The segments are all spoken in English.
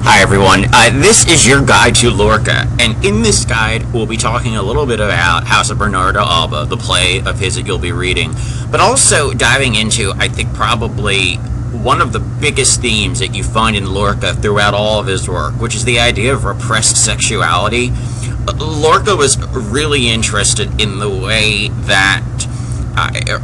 Hi everyone, this is your guide to Lorca, and in this guide we'll be talking a little bit about House of Bernarda Alba, the play of his that you'll be reading, but also diving into, I think, probably one of the biggest themes that you find in Lorca throughout all of his work, which is the idea of repressed sexuality. Lorca was really interested in the way that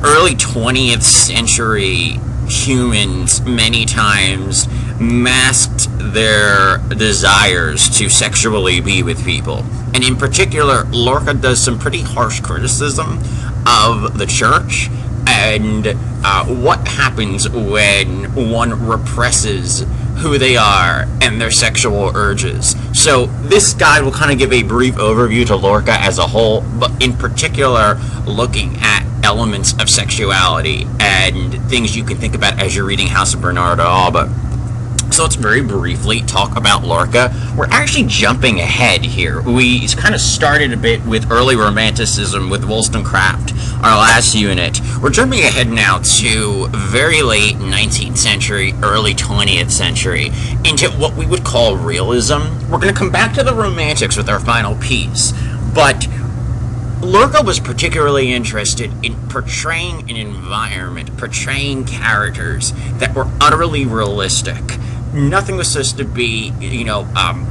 early 20th century humans many times masked their desires to sexually be with people. And in particular, Lorca does some pretty harsh criticism of the church and what happens when one represses who they are and their sexual urges. So this guide will kind of give a brief overview to Lorca as a whole, but in particular looking at elements of sexuality and things you can think about as you're reading House of Bernarda Alba. So let's very briefly talk about Lorca. We're actually jumping ahead here. We kind of started a bit with early Romanticism with Wollstonecraft, our last unit. We're jumping ahead now to very late 19th century, early 20th century, into what we would call realism. We're going to come back to the Romantics with our final piece, but Lorca was particularly interested in portraying an environment, portraying characters that were utterly realistic. Nothing was supposed to be,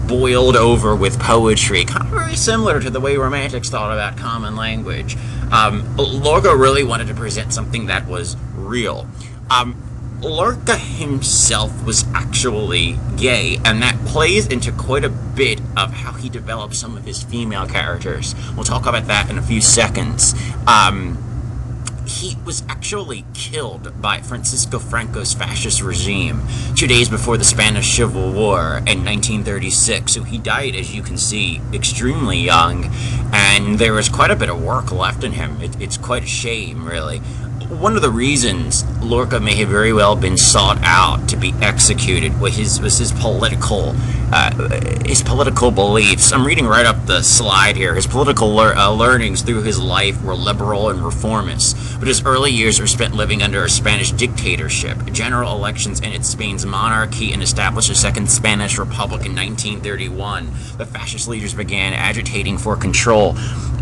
boiled over with poetry, kind of very similar to the way Romantics thought about common language. Lorca really wanted to present something that was real. Lorca himself was actually gay, and that plays into quite a bit of how he developed some of his female characters. We'll talk about that in a few seconds. He was actually killed by Francisco Franco's fascist regime 2 days before the Spanish Civil War in 1936. So he died, as you can see, extremely young, and there was quite a bit of work left in him. It's quite a shame, really. One of the reasons Lorca may have very well been sought out to be executed was his political beliefs. I'm reading right up the slide here. His political learnings through his life were liberal and reformist, but his early years were spent living under a Spanish dictatorship. General elections ended Spain's monarchy and established a Second Spanish Republic in 1931. The fascist leaders began agitating for control.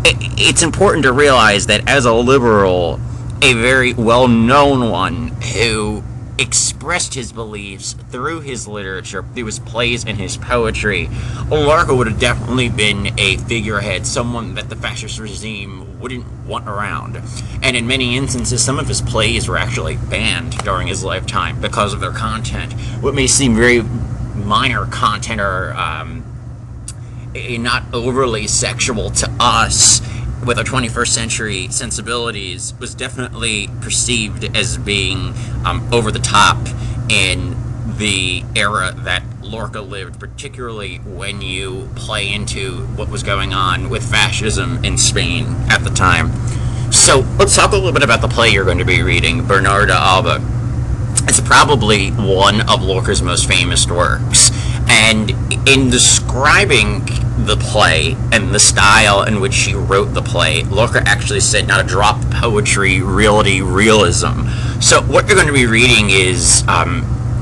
It's important to realize that as a liberal, a very well-known one who expressed his beliefs through his literature, through his plays and his poetry, Lorca would have definitely been a figurehead, someone that the fascist regime wouldn't want around. And in many instances, some of his plays were actually banned during his lifetime because of their content. What may seem very minor content or not overly sexual to us, with our 21st century sensibilities, was definitely perceived as being over the top in the era that Lorca lived, particularly when you play into what was going on with fascism in Spain at the time. So let's talk a little bit about the play you're going to be reading, Bernarda Alba. It's probably one of Lorca's most famous works, and in describing the play and the style in which she wrote the play, Lorca actually said, "Not a drop of poetry, realism." So what you're going to be reading is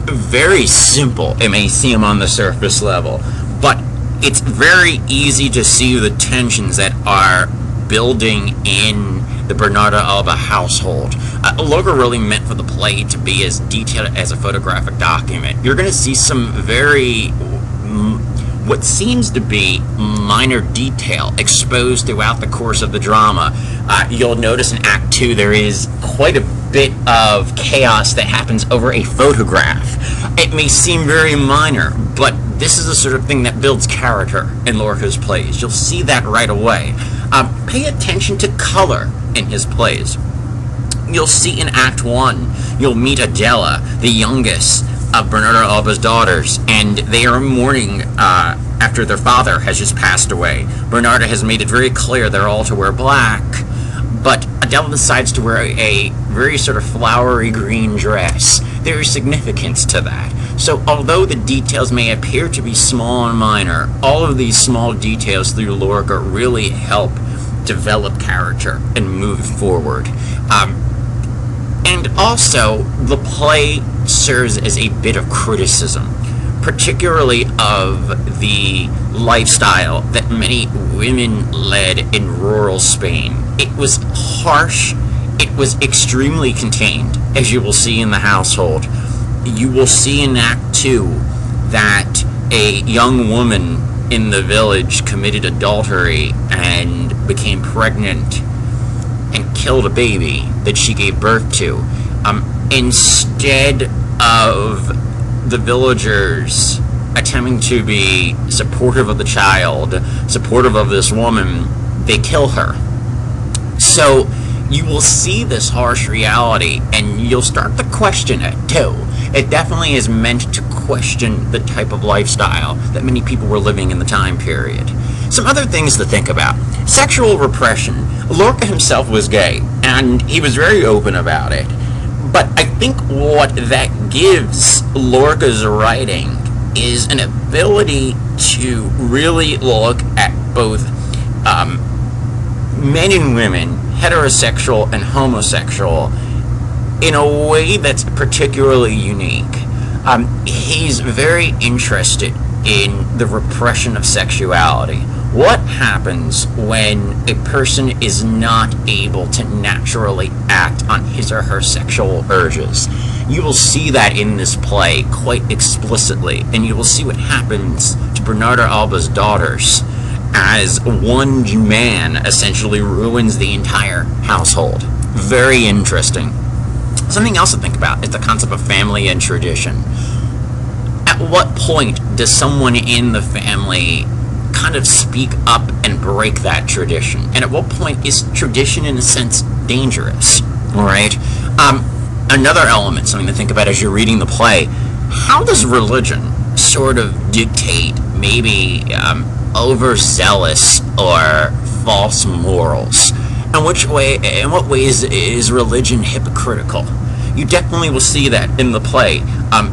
very simple. It may seem on the surface level, but it's very easy to see the tensions that are building in the Bernarda Alba household. Lorca really meant for the play to be as detailed as a photographic document. You're going to see some very what seems to be minor detail exposed throughout the course of the drama. You'll notice in Act 2 there is quite a bit of chaos that happens over a photograph. It may seem very minor, but this is the sort of thing that builds character in Lorca's plays. You'll see that right away. Pay attention to color in his plays. You'll see in Act 1, you'll meet Adela, the youngest of Bernarda Alba's daughters, and they are mourning after their father has just passed away. Bernarda has made it very clear they're all to wear black, but Adela decides to wear a very sort of flowery green dress. There is significance to that. So although the details may appear to be small and minor, all of these small details through Lorca really help develop character and move forward. And also, the play serves as a bit of criticism. particularly of the lifestyle that many women led in rural Spain. It was harsh, it was extremely contained, as you will see in the household. You will see in Act 2 that a young woman in the village committed adultery and became pregnant and killed a baby that she gave birth to. Instead of the villagers attempting to be supportive of the child, supportive of this woman, they kill her. So you will see this harsh reality, and you'll start to question it too. It definitely is meant to question the type of lifestyle that many people were living in the time period. Some other things to think about. Sexual repression. Lorca himself was gay, and he was very open about it. But I think what that gives Lorca's writing is an ability to really look at both men and women, heterosexual and homosexual, in a way that's particularly unique. He's very interested in the repression of sexuality. What happens when a person is not able to naturally act on his or her sexual urges? You will see that in this play quite explicitly, and you will see what happens to Bernarda Alba's daughters as one man essentially ruins the entire household. Very interesting. Something else to think about is the concept of family and tradition. At what point does someone in the family kind of speak up and break that tradition? And at what point is tradition, in a sense, dangerous? All right. Another element, something to think about as you're reading the play, how does religion sort of dictate maybe overzealous or false morals? In what ways is religion hypocritical? You definitely will see that in the play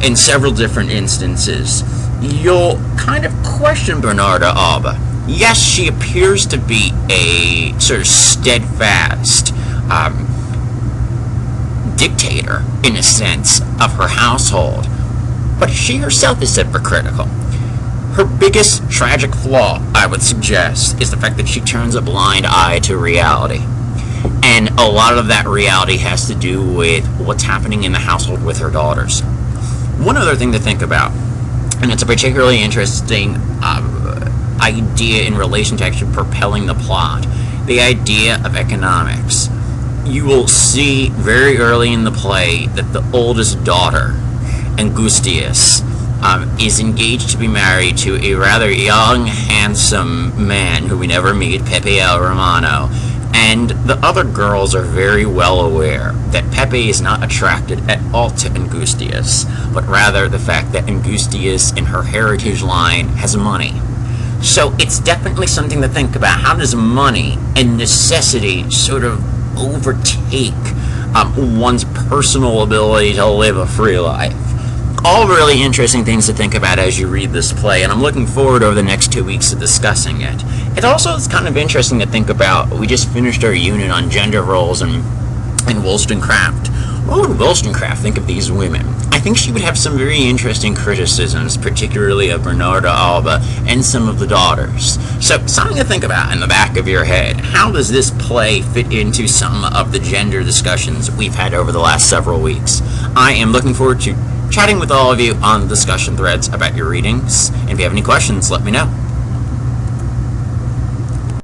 in several different instances. You'll kind of question Bernarda Alba. Yes, she appears to be a sort of steadfast dictator, in a sense, of her household, but she herself is hypocritical. Her biggest tragic flaw, I would suggest, is the fact that she turns a blind eye to reality. And a lot of that reality has to do with what's happening in the household with her daughters. One other thing to think about, and it's a particularly interesting idea in relation to actually propelling the plot, the idea of economics. You will see very early in the play that the oldest daughter, Angustias, is engaged to be married to a rather young, handsome man who we never meet, Pepe el Romano, and the other girls are very well aware that Pepe is not attracted at all to Angustias, but rather the fact that Angustias in her heritage line has money. So it's definitely something to think about. How does money and necessity sort of overtake one's personal ability to live a free life? All really interesting things to think about as you read this play, and I'm looking forward over the next 2 weeks to discussing it. It also is kind of interesting to think about. We just finished our unit on gender roles in Wollstonecraft. What would Wollstonecraft think of these women? I think she would have some very interesting criticisms, particularly of Bernarda Alba and some of the daughters. So, something to think about in the back of your head. How does this play fit into some of the gender discussions we've had over the last several weeks? I am looking forward to chatting with all of you on discussion threads about your readings, and if you have any questions, let me know.